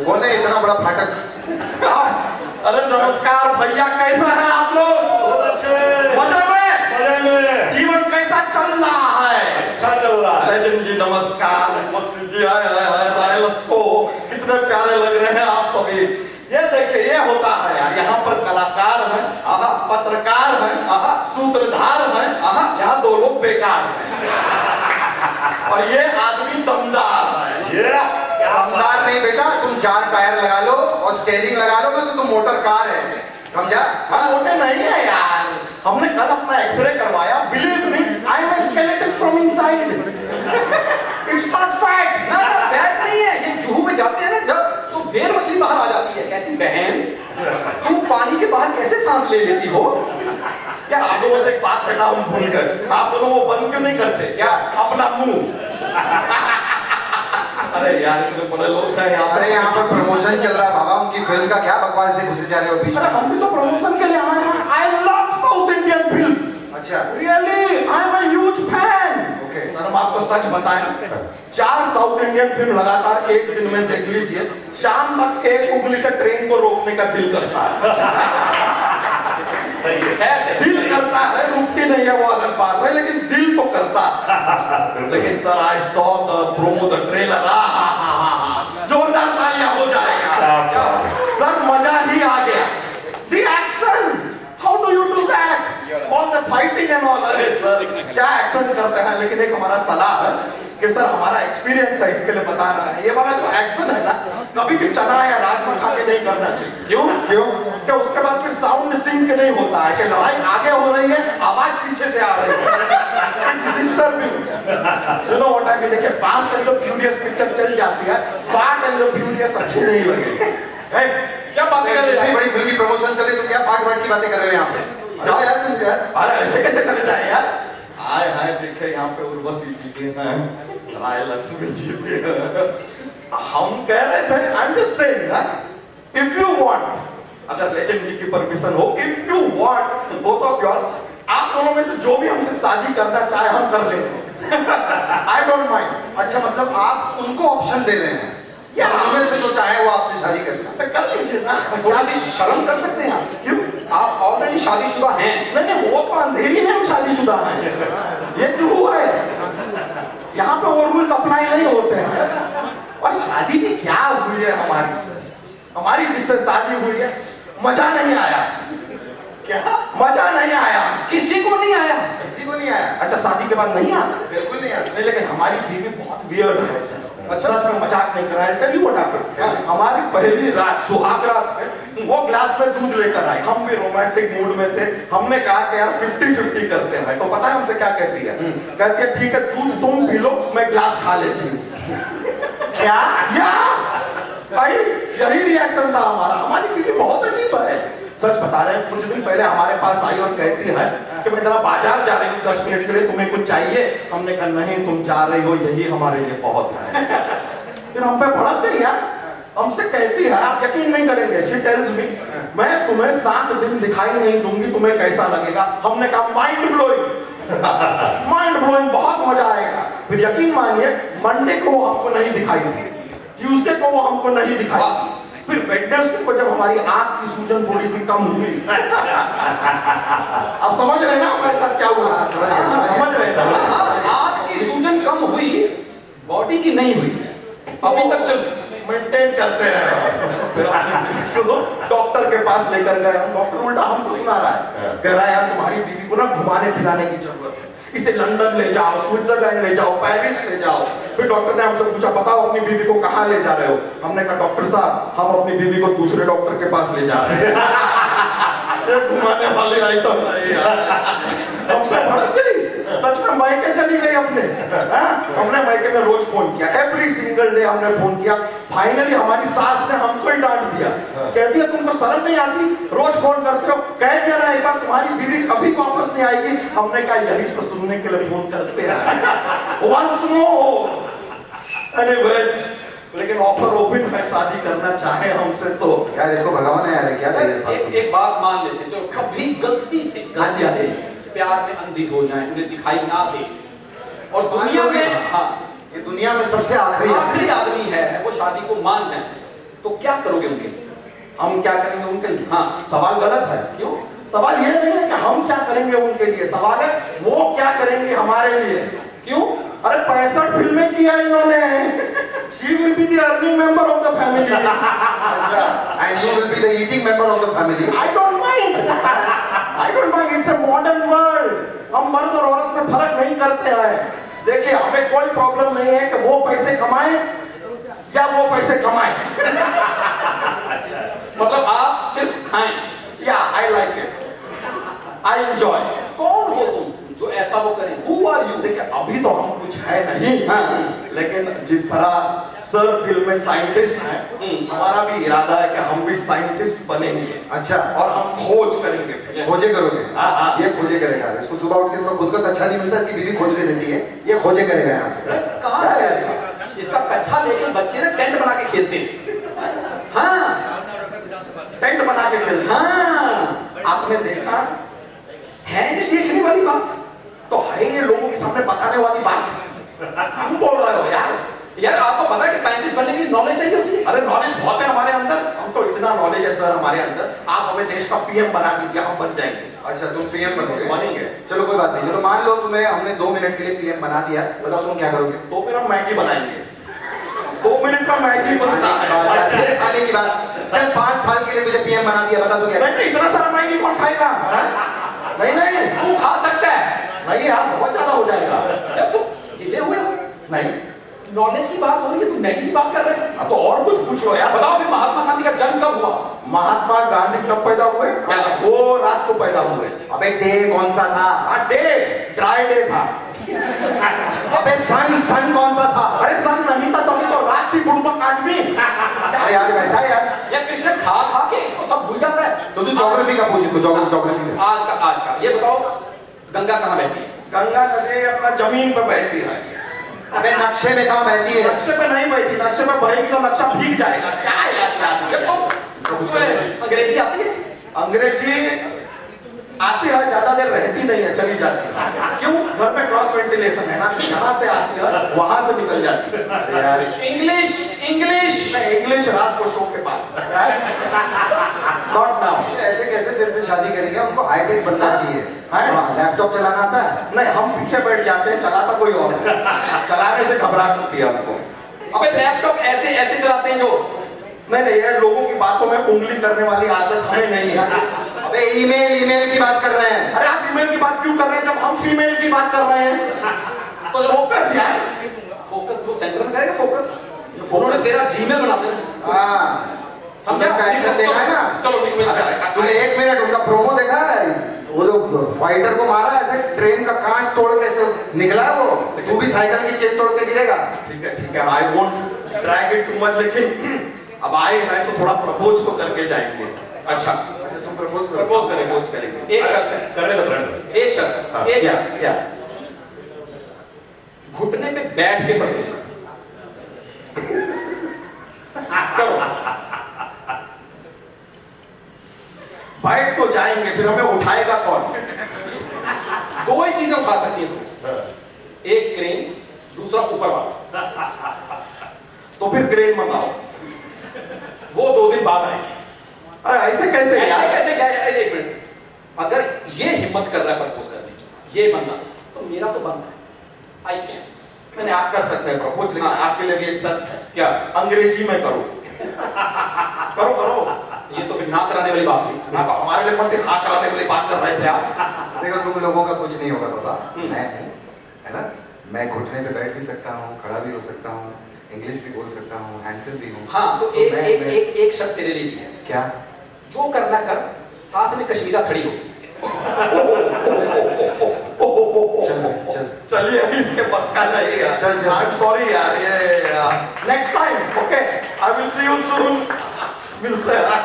तो कौन है इतना बड़ा फाटक? अरे नमस्कार भैया, कैसा है आप लोग? बहुत अच्छे, मजे में? मजे में। जीवन कैसा चल रहा है? अच्छा चल रहा है। लेजेंड जी नमस्कार। मस्जिद जी हाय हाय हाय हाय लखो, कितने प्यारे लग रहे हैं आप सभी। ये देखिए, ये होता है यार, यहाँ पर कलाकार हैं, पत्रकार हैं, सूत्रधार हैं, यहाँ दो लोग बेकार हैं और ये आदमी दमदार है। दमदार नहीं बेटा, तुम 4 टायर लगा लो और स्टेयरिंग लगा लो तो तुम मोटर कार है, समझा? हम मोटे नहीं है यार, हमने कल अपना एक्सरे करवाया। Believe me, I am skeleton from inside. It's not fat. ना फैट नहीं है, ये जुहू में जाते हैं ना जब, तो फिर मछली बाहर आ जाती है। कहती बहन तुम पानी के बाहर कैसे सांस ले लेती हो? यार आप लोगों से एक बात कहना हम भूल गए, आप दोनों वो बंद क्यों नहीं करते क्या अपना मुंह? अरे यार इतने बड़े लोग हैं यहाँ। अरे यहाँ पर प्रमोशन चल रहा है बाबा, उनकी फिल्म का क्या बकवास से घुसे जा रहे हो बीच अरे में? हम भी तो प्रमोशन के लिए आए हैं। I love south Indian films. अच्छा, really I am a huge fan. Okay. Sir हम आपको सच बताएं, 4 साउथ इंडियन फिल्म लगातार एक दिन में देख लीजिए, शाम तक एक उंगली से ट्रेन को रोकने का दिल करता है। सही है। ऐसे दिल करता है, रुकती नहीं है वो अलग बात है, लेकिन दिल तो करता है। लेकिन sir I saw the promo, the trailer, जोरदार तालियां हो जाएगा सर, मजा ही आ गया। The action, how do you do that? All the fighting and all. अरे सर क्या एक्शन करते हैं, लेकिन एक हमारा सलाह है कि सर हमारा एक्सपीरियंस है, इसके लिए बता रहा है, ये वाला जो एक्शन है ना, कभी भी चना या राजमा खा के नहीं करना चाहिए। क्यों? क्या उसके बाद फिर साउंड सिंक नहीं होता है कि लड़ाई आगे हो रही है, आवाज पीछे से आ रही है। It's disturbing. You know what I mean? देखिए, Fast and the Furious picture चल जाती है, फास्ट एंड द फ्यूरियस अच्छी नहीं लगेगी। क्या बातें कर रहे इतनी हो? बड़ी फिल्म की प्रमोशन चले तो क्या फाट फाट की बातें कर रहे हो यहाँ पे? जाओ यार तुम यार। अरे ऐसे कैसे चले जाए यार? हाय हाय, देखे यहाँ पे उर्वशी जी भी हैं, राय लक्ष्मी जी भी हैं। हम कह रहे थे, I am just saying that if you want, अगर लेजेंड जी की परमिशन हो, if you want both of you, आप दोनों में से जो भी हमसे शादी करना चाहे हम कर लेंगे। I don't mind. अच्छा, मतलब आप उनको ऑप्शन दे रहे हैं या उनमें से जो चाहे वो आपसे शादी करना? तो कर लीजिए ना। थोड़ा सी शर्म कर सकते हैं आप? क्यों? आप ऑलरेडी शादीशुदा हैं। नहीं, वो तो अंधेरी में हम शादीशुदा हैं, ये जुहू है, यहाँ पे वो रूल्स अप्लाई नहीं होते हैं। और शादी भी क्या हुई है हमारी सर, हमारी जिससे शादी हुई है, मजा नहीं आया। क्या मजा नहीं आया? किसी को नहीं आया? किसी को नहीं आया? अच्छा, शादी के बाद नहीं आता? बिल्कुल नहीं आता। नहीं, लेकिन हमारी बीवी बहुत वियर्ड है सर। अच्छा। सच में मजाक नहीं कर रहा है। टेल यू व्हाट हैपेंड, हमारी पहली रात सुहाग रात में वो ग्लास में दूध लेकर आई, हम भी रोमांटिक मूड में थे, हमने कहा कि यार 50-50 करते हैं। तो पता है हमसे क्या कहती है? कहती है ठीक है, दूध तुम पी लो, मैं ग्लास खा लेती हूँ। क्या या भाई, यही रिएक्शन था हमारा। हमारी बीवी बहुत अजीब है, सच बता रहे हैं। कुछ दिन पहले हमारे पास आई और कहती है कि मैं जरा बाजार जा रही हूँ 10 मिनट के लिए, तुम्हें कुछ चाहिए? हमने कहा नहीं, तुम जा रही हो यही हमारे लिए बहुत है। फिर हम पे भड़क गई यार, हमसे कहती है, आप यकीन नहीं करेंगे, शी टेल्स मी, मैं तुम्हें 7 दिन दिखाई नहीं दूंगी, तुम्हें कैसा लगेगा? हमने कहा माइंड ब्लोइंग, माइंड ब्लोइंग, बहुत मजा आएगा। फिर यकीन मानिए, मंडे को वो हमको नहीं दिखाई दी, ट्यूसडे को वो हमको नहीं दिखाई, फिर वेडनेसडे को जब हमारी आंख की सूजन थोड़ी सी कम हुई, आप समझ रहे हैं ना हमारे साथ क्या हुआ? समझ रहे हैं? आंख की सूजन कम हुई, बॉडी की नहीं हुई, अभी तक चल मेंटेन करते हैं। फिर डॉक्टर के पास लेकर गए, डॉक्टर उल्टा हमको सुना रहा है, कह रहा है यार तुम्हारी बीवी को ना घुमाने फिराने की जरूरत है, इसे लंदन ले जाओ, स्विट्जरलैंड ले जाओ, पेरिस ले जाओ। फिर डॉक्टर ने हमसे पूछा, बताओ अपनी बीवी को कहाँ ले जा रहे हो? हमने कहा डॉक्टर साहब, हम अपनी बीवी को दूसरे डॉक्टर के पास ले जा रहे हैं। ये घुमाने वाले आइटम है यार। हमसे भड़क गई, सच में मायके चली गई अपने। हमने मायके में रोज फोन किया, एवरी सिंगल डे हमने फोन किया। फाइनली हमारी सास ने हमको ही डांट दिया, कहती है तुमको शर्म नहीं आती, रोज फोन करते हो, कह दिया ना एक बार तुम्हारी बीवी कभी वापस नहीं आएगी। हमने कहा यही तो सुनने के लिए फोन करते हैं। वंस मोर एनीवेज, लेकिन ऑफर ओपन है, शादी करना चाहे हमसे तो। यार इसको भगवान है यार, क्या एक बात मान लेते, जो कभी गलती से प्यार में अंधी हो जाए, उन्हें दिखाई ना दे, और दुनिया में, हाँ, ये दुनिया में सबसे आखिरी आदमी है, वो शादी को मान जाए, तो क्या करोगे उनके लिए? हम क्या करेंगे उनके लिए? हाँ। सवाल गलत है। क्यों? सवाल ये नहीं है कि हम क्या करेंगे उनके लिए, सवाल है वो क्या करेंगे हमारे लिए। क्यों? अरे 65 फिल्में किया इन्होंने। She will be the earning member of the family. अच्छा, and you will be the eating member of the family. I don't mind. I don't mind. It's a modern world. हम मर्द और औरत में फर्क नहीं करते हैं। देखिए हमें कोई प्रॉब्लम नहीं है कि वो पैसे कमाए या वो पैसे कमाए। मतलब आप सिर्फ खाएं। या I like it, I enjoy. कौन हो तुम जो ऐसा वो करें? Who are you? देखिए अभी तो हम कुछ है नहीं, हाँ। लेकिन जिस तरह सर फिल्म में साइंटिस्ट हैं, हमारा भी इरादा है कि हम भी साइंटिस्ट बनेंगे। अच्छा, और हम खोज करेंगे फिर। खोजे करोगे? हाँ, हाँ। ये खोजे करेगा। इसको सुबह उठ के इसको खुद का कच्छा नहीं मिलता, इसकी बीवी खोज के देती है। ये खोजे करेगा यहाँ पे। कहाँ क्या से यार? आया? इसका कच्छा लेके बच्चे ना टेंट बना के खेलते हैं। हाँ टेंट बना के खेलते हैं। हाँ, आपने देखा है ये देखने वाली बात। तो है ये लोगों के सामने बताने वाली बात। क्यों बोल रहे हो यार? यार आपको पता है कि साइंटिस्ट बनने के लिए नॉलेज चाहिए होती है। अरे नॉलेज बहुत है हमारे अंदर, हम तो इतना नॉलेज है सर हमारे अंदर। आप हमें देश का पीएम बना दीजिए, हम बन जाएंगे। अच्छा, तुम पीएम बनोगे? बनेंगे। चलो कोई बात नहीं। चलो मान लो तुम्हें हमने 2 मिनट के लिए पीएम बना दिया, बताओ तुम क्या करोगे? तो फिर हम मैगी बनाएंगे। 2 मिनट में मैगी बनता है। फिर खाने की बात। चल 5 साल के लिए तुझे पीएम बना दिया, बता तू क्या? नहीं, इतना सारा मैगी कौन खाएगा? हाँ? नहीं नहीं तू खा सकता है। नहीं यार, बहुत ज्यादा हो जाएगा। जब तुम हिले हुए हो, नहीं नॉलेज की बात हो रही है, तुम मैगी की बात कर रहे हो। तो और कुछ पूछ लो यार। बताओ फिर महात्मा गांधी का जन्म कब हुआ? महात्मा गांधी कब पैदा हुए? वो रात को पैदा हुए। अबे डे कौन सा था? डे ड्राई डे था। अबे सन कौन सा था? अरे सन नहीं था, तभी तो रात थी बुड़बक आदमी। अरे यार कैसा है यार? यार कृष्ण खा खा के इसको सब भूल जाता है। तो तू ज्योग्राफी का पूछ, इसको ज्योग्राफी का। आज का ये बताओ, गंगा कहाँ बहती है? गंगा नदी अपना जमीन पे बहती है। अबे नक्शे में कहाँ बहती है? नक्शे पे नहीं बहती, नक्शे पे बहेगी तो नक्शा भीग जाएगा। क्या है यार? जब तो इसका कुछ अंग्रेजी आती है? अंग्रेजी आती है, ज्यादा देर रहती नहीं है, चली जाती है। क्यों? घर में क्रॉस वेंटिलेशन है ना, यहाँ से आती है वहां से निकल जाती है। अरे यार इंग्लिश इंग्लिश इंग्लिश रात को शो के बाद, नॉट नाउ। ऐसे कैसे तेरे से शादी करेंगे? हमको हाईटेक बनना चाहिए। हाँ, लैपटॉप चलाना आता है? नहीं, हम पीछे बैठ जाते हैं, चलाता कोई और है। चलाने से घबराहट होती है हमको। अबे लैपटॉप ऐसे ऐसे चलाते हैं जो। नहीं यार, लोगों की बातों में उंगली करने वाली आदत हमें नहीं है। अबे ईमेल की बात कर रहे हैं। अरे आप ईमेल की बात क्यों कर रहे हैं जब हम फीमेल की बात कर रहे हैं? तो फोकस यार, फोकस वो सेंटर में करेगा फोकस। उन्होंने तेरा जीमेल बना देना। हाँ, समझा? उनका एक्शन देखा है ना? चलो निकल। तूने 1 मिनट उनका प्रोमो देखा है? वो जो फाइटर को मारा ऐसे ट्रेन का कांच तोड़ के ऐसे निकला है वो। तू भी साइकिल की चेन तोड़ के गिरेगा। ठीक है, I won't drag it too much, लेकिन अब आए हैं तो थोड़ा प्रपोज तो करके जाएंगे। अच्छा तुम प्रपोज करेंगे। एक शर्त है, करने दो फ्रेंड। एक शर्त हाँ। है, एक क्या शर्त। क्या? घुटने पे बैठ के प्रपोज करो। बैठ को जाएंगे, फिर हमें उठाएगा कौन? 2 ही चीजें उठा सकती है तू, एक क्रेन, दूसरा ऊपर वाला। तो फिर क्रेन मंगाओ। वो 2 दिन बाद आएगी। अरे ऐसे कैसे ऐसे यार? कैसे क्या? एक मिनट, अगर ये हिम्मत कर रहा है प्रपोज करने की, ये बंदा, तो मेरा तो बनता है। I can. मैंने आप कर सकते हैं प्रपोज, लेकिन हाँ। आपके लिए भी एक शर्त है। क्या? अंग्रेजी में करो। करो। ये तो फिर ना कराने वाली बात हुई। हाँ, तो हमारे लिए कौन सी हाँ कराने वाली बात कर रहे थे आप? देखो तुम लोगों का कुछ नहीं होगा बाबा। मैं हूँ, है ना? मैं घुटने पे बैठ भी सकता हूँ, खड़ा भी हो सकता हूँ, इंग्लिश भी बोल सकता हूँ, हैंडसम भी हूँ। हाँ, तो एक शर्त तेरे लिए भी है। क्या? जो करना कर, साथ में कश्मीरा खड़ी हो। चल चलिए, इसके बस का नहीं है। चल। आई एम सॉरी यार, ये next time okay, I will see you soon. मिलते हैं।